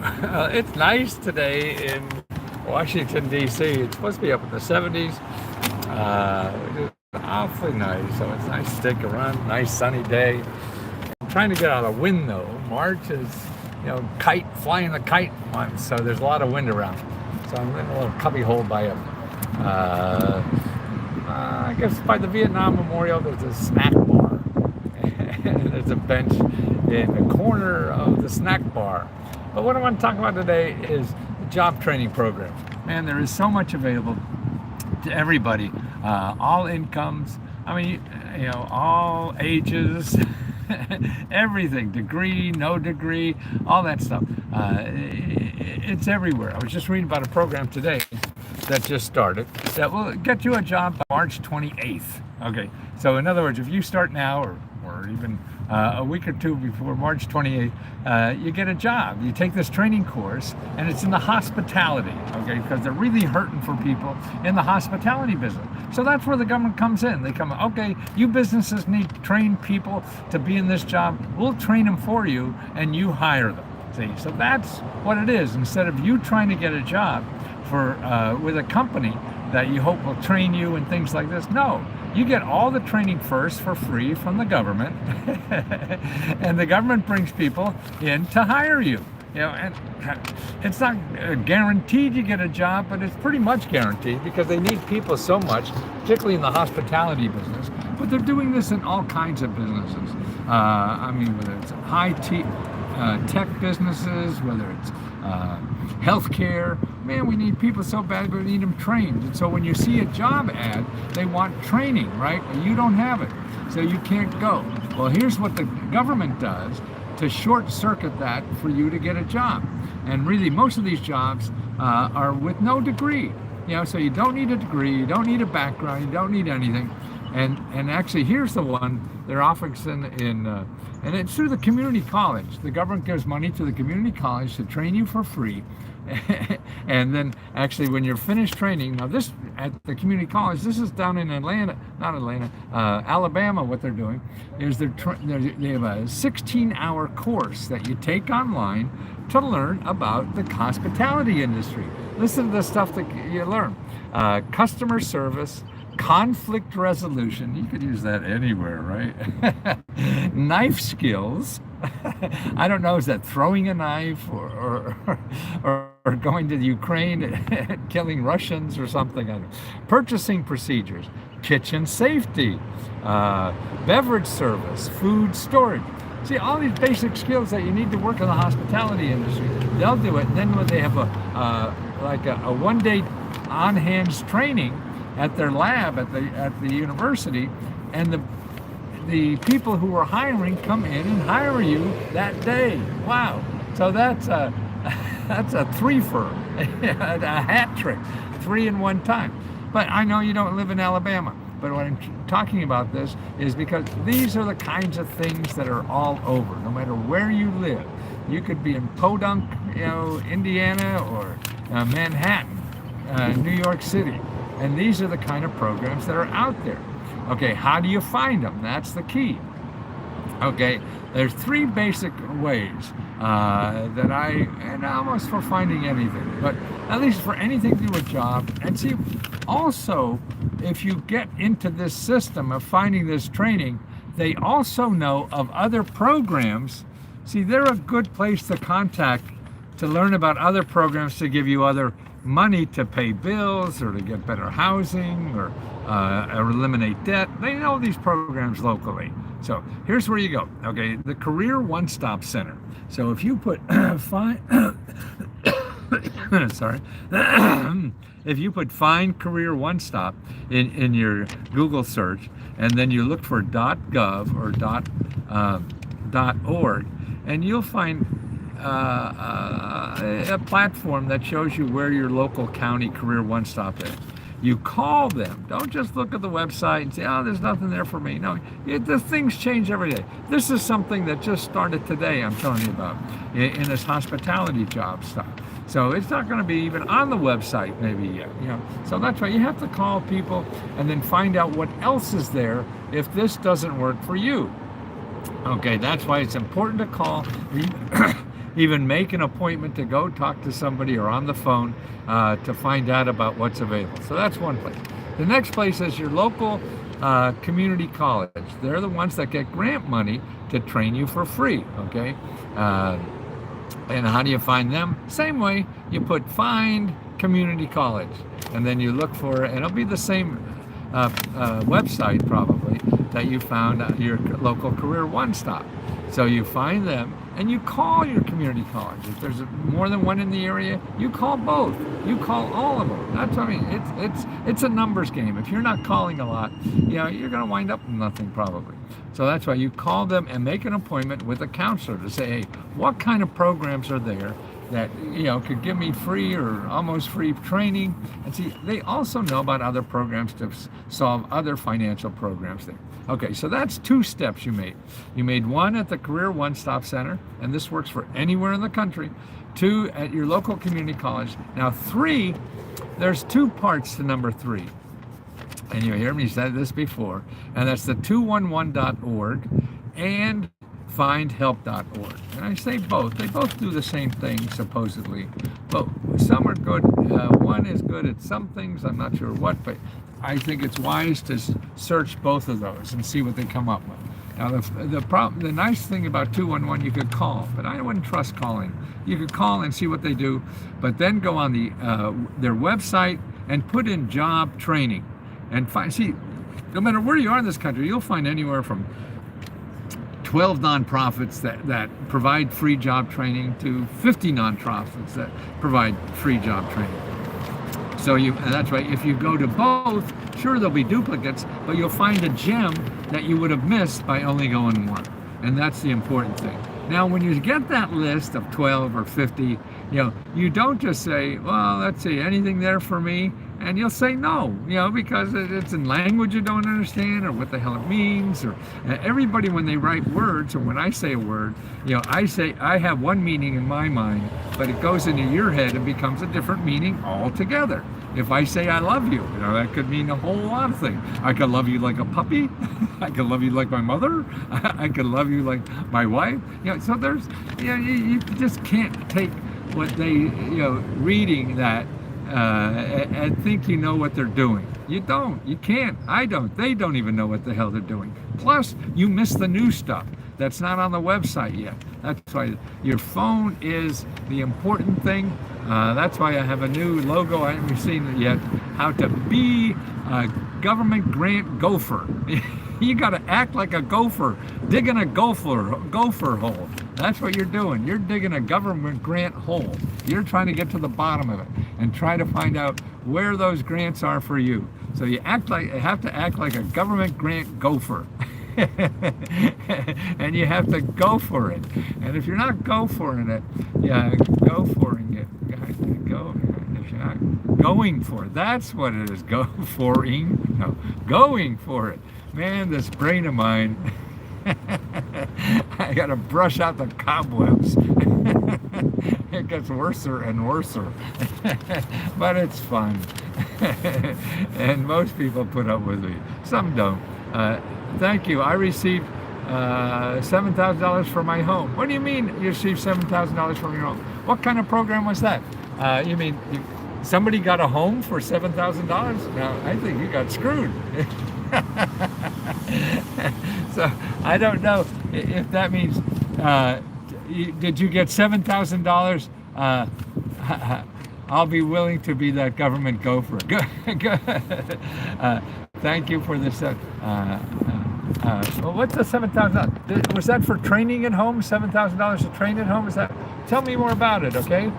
It's nice today in Washington, D.C. It's supposed to be up in the 70s. It's awfully nice. So it's nice to take a run. Nice sunny day. I'm trying to get out of wind though. March is, flying the kite month. So there's a lot of wind around. So I'm in a little cubby hole by I guess by the Vietnam Memorial, there's a snack bar. And there's a bench in the corner of the snack bar. But what I want to talk about today is the job training program. Man, there is so much available to everybody, all incomes. I mean, all ages, everything, degree, no degree, all that stuff. It's everywhere. I was just reading about a program today that just started that will get you a job by March 28th. Okay, so in other words, if you start now or even a week or two before March 28th, you get a job. You take this training course, and it's in the hospitality, okay, because they're really hurting for people in the hospitality business. So that's where the government comes in. They come, okay, you businesses need trained people to be in this job. We'll train them for you, and you hire them. See, so that's what it is. Instead of you trying to get a job with a company that you hope will train you and things like this, no. You get all the training first for free from the government, and the government brings people in to hire you. And it's not guaranteed you get a job, but it's pretty much guaranteed because they need people so much, particularly in the hospitality business. But they're doing this in all kinds of businesses. Whether it's tech businesses, whether it's healthcare. Man, we need people so bad, but we need them trained. And so when you see a job ad, they want training, right? You don't have it, so you can't go. Well, here's what the government does to short circuit that for you to get a job. And really, most of these jobs are with no degree. So you don't need a degree, you don't need a background, you don't need anything. And actually, here's the one they're offering and it's through the community college. The government gives money to the community college to train you for free. And then actually when you're finished training, now this at the community college, this is down in Alabama, what they're doing is they have a 16-hour course that you take online to learn about the hospitality industry. Listen to the stuff that you learn. Customer service, conflict resolution, you could use that anywhere, right? Knife skills. I don't know, is that throwing a knife or going to Ukraine and killing Russians or something? I don't know. Purchasing procedures, kitchen safety, beverage service, food storage. See, all these basic skills that you need to work in the hospitality industry, they'll do it. And then when they have a one-day on-hands training at their lab at the university, and the people who are hiring come in and hire you that day. Wow! So that's a threefer, a hat trick, 3 in one time. But I know you don't live in Alabama. But what I'm talking about this is because these are the kinds of things that are all over, no matter where you live. You could be in Podunk, Indiana, or Manhattan, New York City. And these are the kind of programs that are out there. Okay, how do you find them? That's the key. Okay, there's 3 basic ways and almost for finding anything, but at least for anything to do a job. And see, also, if you get into this system of finding this training, they also know of other programs. See, they're a good place to contact to learn about other programs to give you other money to pay bills or to get better housing or eliminate debt. They know these programs locally. So here's where you go. Okay, the Career One-Stop Center. So if you put if you put Find Career One Stop in your Google search, and then you look for .gov or .org, and you'll find a platform that shows you where your local county Career One Stop is. You call them. Don't just look at the website and say, oh, there's nothing there for me. No, the things change every day. This is something that just started today, I'm telling you about, in this hospitality job stuff. So it's not going to be even on the website maybe yet. So that's why you have to call people and then find out what else is there if this doesn't work for you. Okay, that's why it's important to call. even make an appointment to go talk to somebody or on the phone to find out about what's available. So that's one place. The next place is your local community college. They're the ones that get grant money to train you for free, okay? And how do you find them? Same way, you put find community college, and then you look for it, and it'll be the same website probably that you found your local career one-stop. So you find them and you call your community college. If there's more than one in the area, you call both. You call all of them. That's what I mean. It's a numbers game. If you're not calling a lot, you're going to wind up with nothing probably. So that's why you call them and make an appointment with a counselor to say, hey, what kind of programs are there that could give me free or almost free training. And see, they also know about other programs to solve other financial programs there. Okay, so that's 2 steps you made. You made 1 at the Career One-Stop Center, and this works for anywhere in the country. 2 at your local community college. Now 3, there's 2 parts to number 3. And you hear me say this before, and that's the 211.org and findhelp.org. And I say both. They both do the same thing, supposedly. But some are good. One is good at some things. I'm not sure what, but I think it's wise to search both of those and see what they come up with. Now, the nice thing about 211, you could call, but I wouldn't trust calling. You could call and see what they do, but then go on their website and put in job training and see, no matter where you are in this country, you'll find anywhere from 12 nonprofits that provide free job training to 50 nonprofits that provide free job training. So and that's right, if you go to both, sure there'll be duplicates, but you'll find a gem that you would have missed by only going one. And that's the important thing. Now, when you get that list of 12 or 50, you don't just say, well, let's see, anything there for me? And you'll say no, because it's in language you don't understand or what the hell it means. Or everybody, when they write words, or when I say a word, I have one meaning in my mind, but it goes into your head and becomes a different meaning altogether. If I say I love you, that could mean a whole lot of things. I could love you like a puppy. I could love you like my mother. I could love you like my wife. So there's, you just can't take what they, reading that and think you know what they're doing. You don't. You can't. I don't. They don't even know what the hell they're doing. Plus, you miss the new stuff that's not on the website yet. That's why your phone is the important thing. That's why I have a new logo. I haven't seen it yet. How to be a government grant gopher. You got to act like a gopher, digging a gopher hole. That's what you're doing. You're digging a government grant hole. You're trying to get to the bottom of it and try to find out where those grants are for you. So you have to act like a government grant gopher. And you have to go for it. And if you're not go for it, if you're not going for it, that's what it is. Going for it. Man, this brain of mine, I gotta brush out the cobwebs. It gets worser and worser. But it's fun. And most people put up with me. Some don't. Thank you. I received $7,000 for my home. What do you mean you received $7,000 from your home? What kind of program was that? You mean somebody got a home for $7,000? No, I think you got screwed. So I don't know if that means, did you get $7,000? I'll be willing to be that government gopher. Thank you for this. Well, what's the $7,000? Was that for training at home? $7,000 to train at home? Tell me more about it, okay?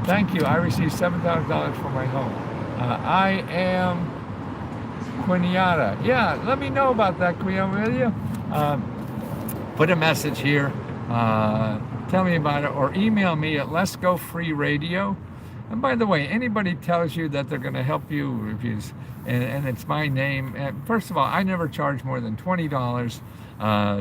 Thank you. I received $7,000 for my home. I am Quiniata. Yeah, let me know about that, Quiniata, will you? Put a message here. Tell me about it, or email me at Lesko Free Radio. And by the way, anybody tells you that they're going to help you, and it's my name. And first of all, I never charge more than $20.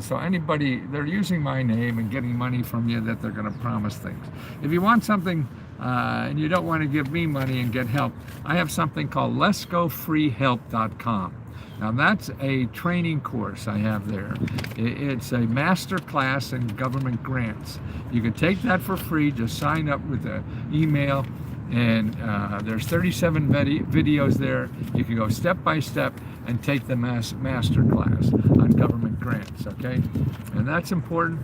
So anybody, they're using my name and getting money from you that they're going to promise things. If you want something and you don't want to give me money and get help, I have something called LeskoFreeHelp.com. Now that's a training course I have there. It's a master class in government grants. You can take that for free. Just sign up with an email, and there's 37 videos there. You can go step by step and take the master class on government grants, okay? And that's important.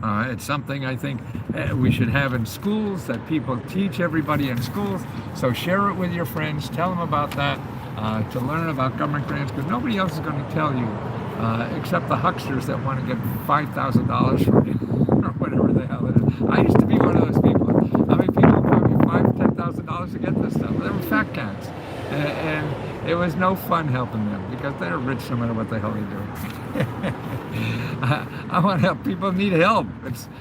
It's something I think we should have in schools, that people teach everybody in schools. So share it with your friends, tell them about that, to learn about government grants, because nobody else is going to tell you, except the hucksters that want to get $5,000 from you, or whatever the hell it is. I used to be one of those people. How many people pay me $5,000 or $10,000 to get this stuff? They were fat cats. And it was no fun helping them, because they're rich no matter what the hell they're doing. I want to help people need help.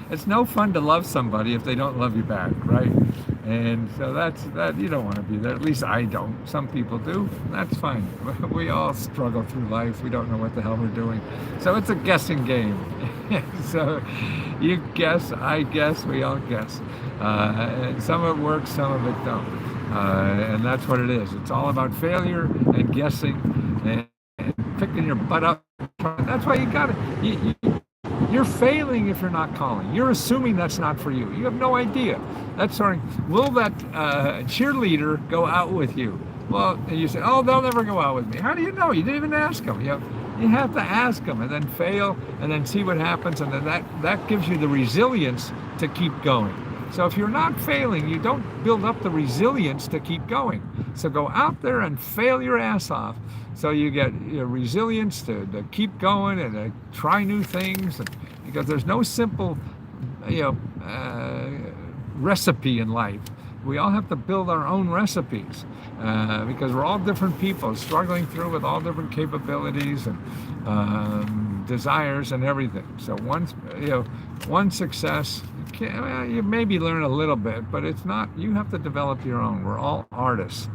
It's no fun to love somebody if they don't love you back, right? And so that you don't want to be there. At least I don't. Some people do. That's fine. We all struggle through life. We don't know what the hell we're doing. So it's a guessing game. So you guess, I guess, we all guess. And some of it works, some of it don't. And that's what it is. It's all about failure and guessing and picking your butt up. That's why you got it. You're failing if you're not calling. You're assuming that's not for you. You have no idea. That's sorry. Will that cheerleader go out with you? Well, you say, oh, they'll never go out with me. How do you know? You didn't even ask them. You have to ask them, and then fail, and then see what happens, and then that gives you the resilience to keep going. So if you're not failing, you don't build up the resilience to keep going. So go out there and fail your ass off, so you get resilience to keep going and to try new things. Because there's no simple, recipe in life. We all have to build our own recipes, because we're all different people struggling through with all different capabilities and desires and everything. So one success, you maybe learn a little bit, but it's not, you have to develop your own. We're all artists,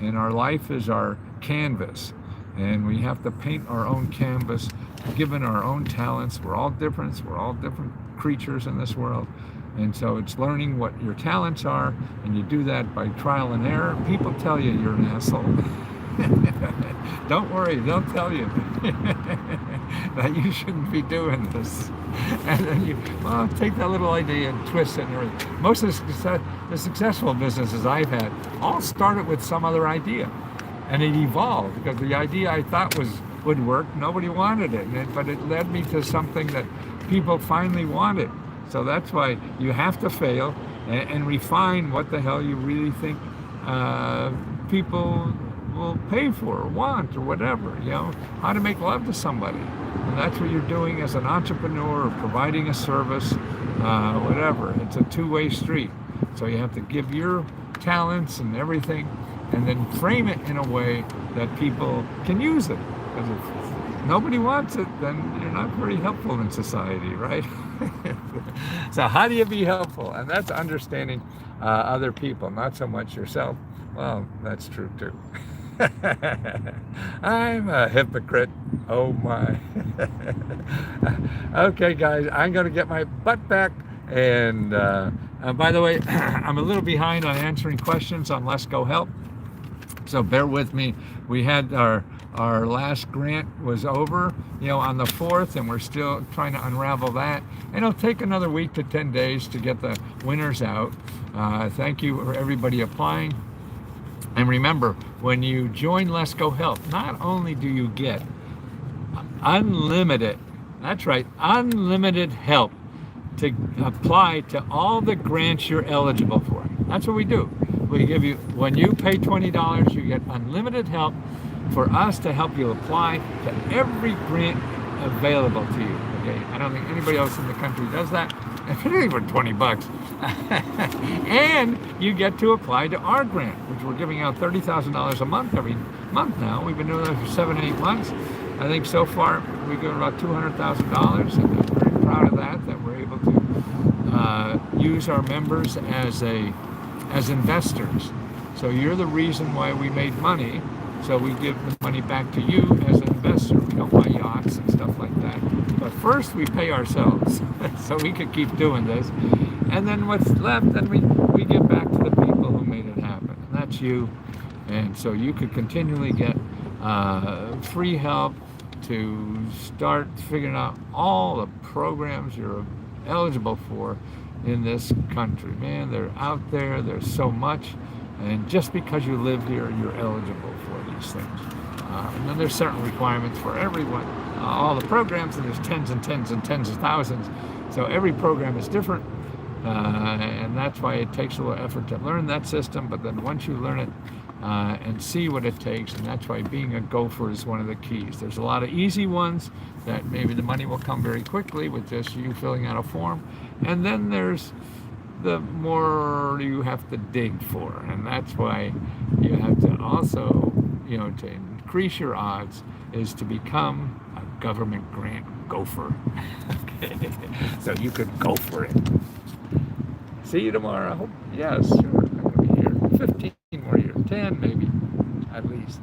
and our life is our canvas, and we have to paint our own canvas, given our own talents. We're all different. We're all different creatures in this world. And so it's learning what your talents are, and you do that by trial and error. People tell you you're an asshole. Don't worry, they'll tell you that you shouldn't be doing this. And then you take that little idea and twist it and everything. Most of the successful businesses I've had all started with some other idea. And it evolved, because the idea I thought would work, nobody wanted it. But it led me to something that people finally wanted. So that's why you have to fail and refine what the hell you really think people will pay for or want or whatever, how to make love to somebody. And that's what you're doing as an entrepreneur, or providing a service, whatever. It's a two-way street. So you have to give your talents and everything, and then frame it in a way that people can use it. Because if nobody wants it, then you're not very helpful in society, right? So how do you be helpful? And that's understanding other people, not so much yourself. Well, that's true too. I'm a hypocrite. Oh my. Okay, guys, I'm going to get my butt back. And by the way, I'm a little behind on answering questions on Lesko Help. So bear with me. We had our last grant was over, on the 4th, and we're still trying to unravel that. And it'll take another week to 10 days to get the winners out. Thank you for everybody applying. And remember, when you join Lesko Help, not only do you get unlimited, that's right, unlimited help to apply to all the grants you're eligible for. That's what we do. We give you, when you pay $20, you get unlimited help for us to help you apply to every grant available to you. Okay, I don't think anybody else in the country does that. Anything for $20. And you get to apply to our grant, which we're giving out $30,000 a month every month now. We've been doing that for 7-8 months. I think so far we've given about $200,000, and I'm very proud of that we're able to use our members as investors. So you're the reason why we made money. So we give the money back to you as an investor. We don't buy yachts and stuff like that. But first we pay ourselves so we could keep doing this. And then what's left, then we give back to the people who made it happen. And that's you. And so you could continually get free help to start figuring out all the programs you're eligible for in this country. Man, they're out there. There's so much. And just because you live here, you're eligible for these things. And then there's certain requirements for everyone. All the programs, and there's tens and tens and tens of thousands. So every program is different. And that's why it takes a little effort to learn that system. But then once you learn it and see what it takes, and that's why being a gopher is one of the keys. There's a lot of easy ones that maybe the money will come very quickly with just you filling out a form. And then there's the more you have to dig for. And that's why you have to also, to increase your odds is to become a government grant gopher. Okay. So you could go for it. See you tomorrow. Yes, sure. I'm going to be here 15 more years, 10 maybe, at least.